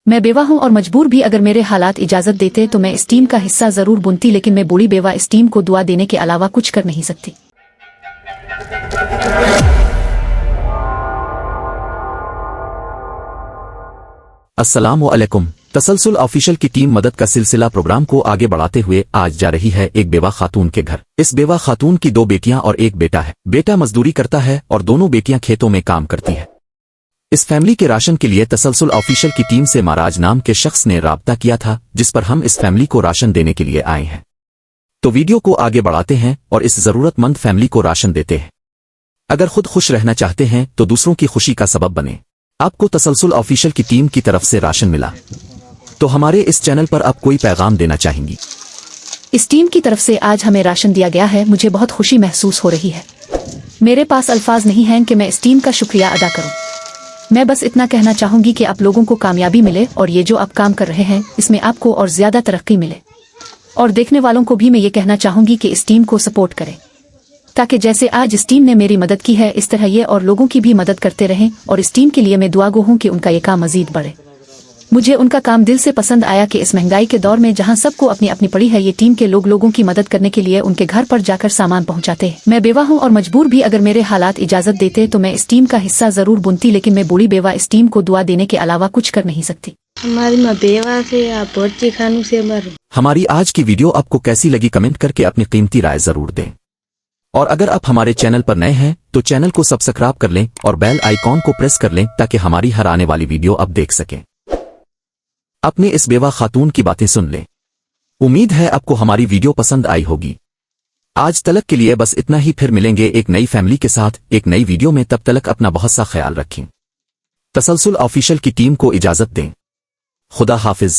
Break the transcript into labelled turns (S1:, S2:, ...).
S1: मैं बेवा हूँ और मजबूर भी। अगर मेरे हालात इजाजत देते तो मैं इस टीम का हिस्सा जरूर बुनती, लेकिन मैं बूढ़ी बेवा इस टीम को दुआ देने के अलावा कुछ कर नहीं सकती।
S2: अस्सलाम वालेकुम। तसलसल ऑफिशियल की टीम मदद का सिलसिला प्रोग्राम को आगे बढ़ाते हुए आज जा रही है एक बेवा खातून के घर। इस बेवा खातून की 2 बेटियां और 1 बेटा है। बेटा मजदूरी करता है और दोनों बेटियां खेतों में काम करती है। इस फैमिली के राशन के लिए तसलसल ऑफिशियल की टीम से महाराज नाम के शख्स ने राब्ता किया था, जिस पर हम इस फैमिली को राशन देने के लिए आए हैं। तो वीडियो को आगे बढ़ाते हैं और इस जरूरतमंद फैमिली को राशन देते हैं। अगर खुद खुश रहना चाहते हैं तो दूसरों की खुशी का सबब बने। आपको तसलसल ऑफिशियल की टीम की तरफ से राशन मिला, तो हमारे इस चैनल पर आप कोई पैगाम देना चाहेंगी?
S1: इस टीम की तरफ से आज हमें राशन दिया गया है। मुझे बहुत खुशी महसूस हो रही है। मेरे पास अल्फाज नहीं हैं कि मैं इस टीम का शुक्रिया अदा करूं। मैं बस इतना कहना चाहूंगी कि आप लोगों को कामयाबी मिले और ये जो आप काम कर रहे हैं इसमें आपको और ज्यादा तरक्की मिले। और देखने वालों को भी मैं ये कहना चाहूंगी कि इस टीम को सपोर्ट करें, ताकि जैसे आज इस टीम ने मेरी मदद की है इस तरह ये और लोगों की भी मदद करते रहें। और इस टीम के लिए मैं दुआगो हूं कि उनका ये काम मजीद बढ़े। मुझे उनका काम दिल से पसंद आया कि इस महंगाई के दौर में जहां सबको अपनी अपनी पड़ी है, ये टीम के लोगों की मदद करने के लिए उनके घर पर जाकर सामान पहुंचाते हैं। मैं बेवा हूं और मजबूर भी। अगर मेरे हालात इजाजत देते तो मैं इस टीम का हिस्सा जरूर बुनती, लेकिन मैं बूढ़ी बेवा इस टीम को दुआ देने के अलावा कुछ कर नहीं सकती।
S3: हमारी माँ बेवा से या पोर्ची खानू से मर।
S2: हमारी आज की वीडियो आपको कैसी लगी कमेंट करके अपनी कीमती राय जरूर दें। और अगर आप हमारे चैनल पर नए हैं तो चैनल को सब्सक्राइब कर लें और बेल आइकॉन को प्रेस कर लें ताकि हमारी हर आने वाली वीडियो आप देख सकें। अपने इस बेवा खातून की बातें सुन लें। उम्मीद है आपको हमारी वीडियो पसंद आई होगी। आज तलक के लिए बस इतना ही। फिर मिलेंगे एक नई फैमिली के साथ एक नई वीडियो में। तब तलक अपना बहुत सा ख्याल रखें। तसलसल ऑफिशियल की टीम को इजाजत दें। खुदा हाफिज।